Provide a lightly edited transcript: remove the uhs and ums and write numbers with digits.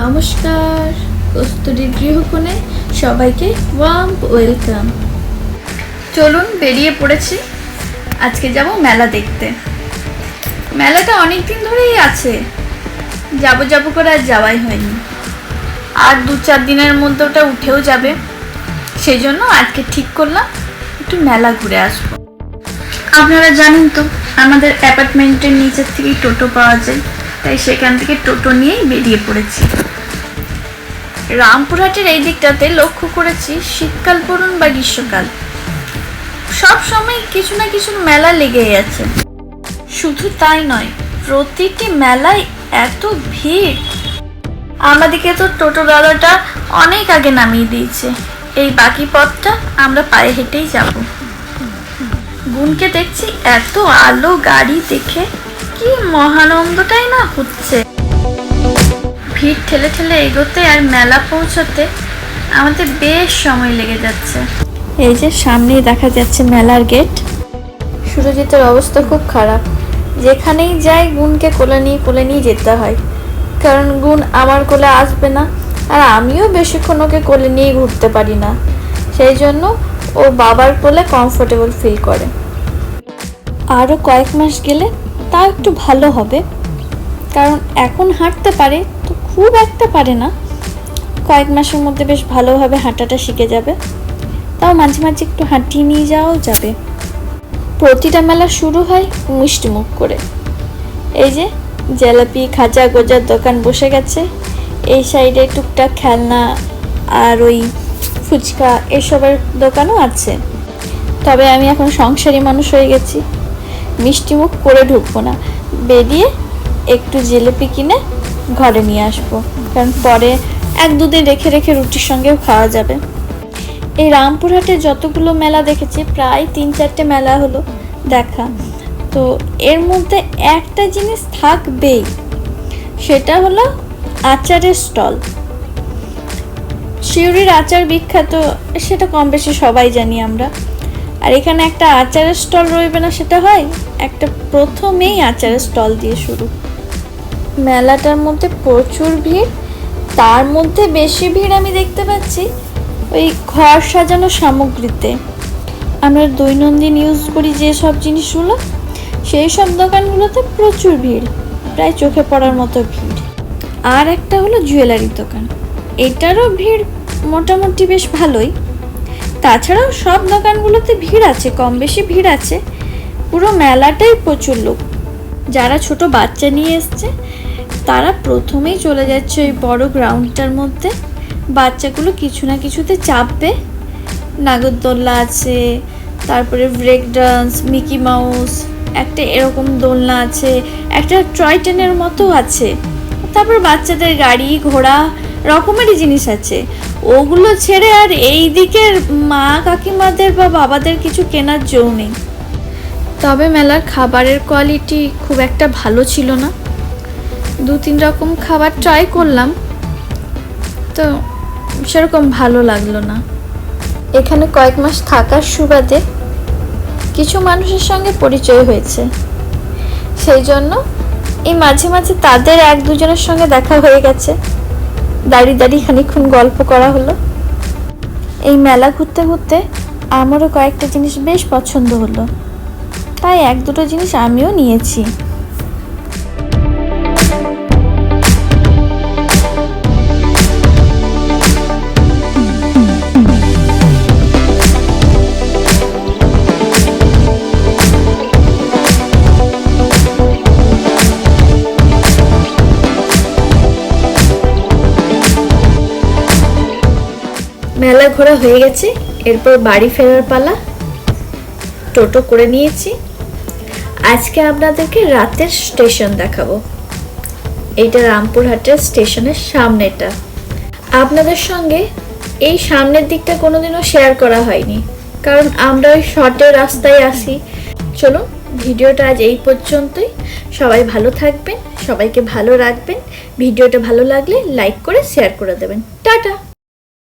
নমস্কার, কস্তুরীর গৃহকোণে সবাইকে warm welcome. চলুন, বেরিয়ে পড়েছি। আজকে যাব মেলা দেখতে। মেলাটা অনেক দিন ধরেই আছে, যাব করে আর যাওয়াই হয়নি। আর 2-4 দিনের মধ্যে ওটা উঠেও যাবে, সেই জন্য আজকে ঠিক করলাম একটু মেলা ঘুরে আসবো। আপনারা জানেন তো, আমাদের অ্যাপার্টমেন্টের নিচের থেকেই টোটো পাওয়া যায়, তাই সেখান থেকে টোটো নিয়েই বেরিয়ে পড়েছি। রামপুরহাটের এই দিকটাতে লক্ষ্য করেছি, শীতকাল বলুন বা গ্রীষ্মকাল, সব সময় কিছু না কিছু মেলা লেগেই আছে। শুধু তাই নয়, প্রতিটি মেলায় এত ভিড়। আমাদেরকে তো টোটো দাদাটা অনেক আগে নামিয়ে দিয়েছে, এই বাকি পথটা আমরা পায়ে হেঁটেই যাব। গুনকে দেখছি এত আলো গাড়ি দেখে কি মহানন্দটাই না হচ্ছে। ভিড় ঠেলে ঠেলে এগোতে আর মেলা পৌঁছতে আমাদের বেশ সময় লেগে যাচ্ছে। এই যে সামনেই দেখা যাচ্ছে মেলার গেট। সুরজিতের অবস্থা খুব খারাপ, যেখানেই যাই গুনকে কোলে নিয়ে যেতে হয়, কারণ গুন আমার কোলে আসবে না, আর আমিও বেশিক্ষণ ওকে কোলে নিয়ে ঘুরতে পারি না, সেই জন্য ও বাবার কোলে কমফোর্টেবল ফিল করে। আরও কয়েক মাস গেলে তা একটু ভালো হবে, কারণ এখন হাঁটতে পারে তো খুব একটা পারে না। কয়েক মাসের মধ্যে বেশ ভালোভাবে হাঁটাটা শিখে যাবে, তাও মাঝে মাঝে একটু হাঁটিয়ে নিয়ে যাওয়াও যাবে। প্রতিটা মেলা শুরু হয় মিষ্টি মুখ করে। এই যে জিলাপি খাজা গোজার দোকান বসে গেছে, এই সাইডে টুকটাক খেলনা আর ওই ফুচকা এসবের দোকানও আছে। তবে আমি এখন সংসারী মানুষ হয়ে গেছি, মিষ্টি মুখ করে ঢুকবো না, বেরিয়ে একটু জিলিপি কিনে ঘরে নিয়ে আসবো, কারণ পরে 1-2 দিন রেখে রেখে রুটির সঙ্গেও খাওয়া যাবে। এই রামপুরহাটে যতগুলো মেলা দেখেছি, প্রায় 3-4টে মেলা হলো দেখা, তো এর মধ্যে একটা জিনিস থাকবেই, সেটা হলো আচারের স্টল। সিউড়ির আচার বিখ্যাত, সেটা কম বেশি সবাই জানি আমরা। আর এখানে একটা আচারের স্টল রইবে না সেটা হয়? একটা প্রথমেই আচারের স্টল দিয়ে শুরু। মেলাটার মধ্যে প্রচুর ভিড়, তার মধ্যে বেশি ভিড় আমি দেখতে পাচ্ছি ওই ঘর সাজানো সামগ্রীতে। আমরা দৈনন্দিন ইউজ করি যেসব জিনিসগুলো, সেই সব দোকানগুলোতে প্রচুর ভিড়, প্রায় চোখে পড়ার মতো ভিড়। আর একটা হলো জুয়েলারির দোকান, এটারও ভিড় মোটামুটি বেশ ভালোই। তাছাড়াও সব দোকানগুলোতে ভিড় আছে, কম বেশি ভিড় আছে। পুরো মেলাটাই প্রচুর লোক। যারা ছোট বাচ্চা নিয়ে এসছে তারা প্রথমেই চলে যাচ্ছে ওই বড় গ্রাউন্ডটার মধ্যে। বাচ্চাগুলো কিছু না কিছুতে চাপবে। নাগরদোলনা আছে, তারপরে ব্রেক ডান্স, মিকি মাউস, একটা এরকম দোলনা আছে, একটা টয় ট্রেনের মতো আছে, তারপর বাচ্চাদের গাড়ি ঘোড়া রকমেরই জিনিস আছে। ওগুলো ছেড়ে আর এই দিকের মা কাকিমাদের বা বাবাদের কিছু কেনার জো নেই। তবে মেলার খাবারের কোয়ালিটি খুব একটা ভালো ছিল না। 2-3 রকম খাবার ট্রাই করলাম, তো সেরকম ভালো লাগলো না। এখানে কয়েক মাস থাকার সুবাদে কিছু মানুষের সঙ্গে পরিচয় হয়েছে, সেই জন্য এই মাঝে মাঝে তাদের 1-2 জনের সঙ্গে দেখা হয়ে গেছে। দাঁড়িয়ে খানিকক্ষণ গল্প করা হলো। এই মেলা ঘুরতে ঘুরতে আমারও কয়েকটা জিনিস বেশ পছন্দ হলো, তাই 1-2টো জিনিস আমিও নিয়েছি। মেলা ঘোরা হয়ে গেছে, এরপর বাড়ি ফেরার পালা। টোটো করে নিয়েছি। আজকে আপনাদেরকে রাতের স্টেশন দেখাবো। এইটা রামপুরহাটের স্টেশনের সামনেটা। আপনাদের সঙ্গে এই সামনের দিকটা কোনোদিনও শেয়ার করা হয়নি, কারণ আমরা ওই শর্টের রাস্তায় আসি। চলুন, ভিডিওটা আজ এই পর্যন্তই। সবাই ভালো থাকবেন, সবাইকে ভালো রাখবেন। ভিডিওটা ভালো লাগলে লাইক করে শেয়ার করে দেবেন। টাটা।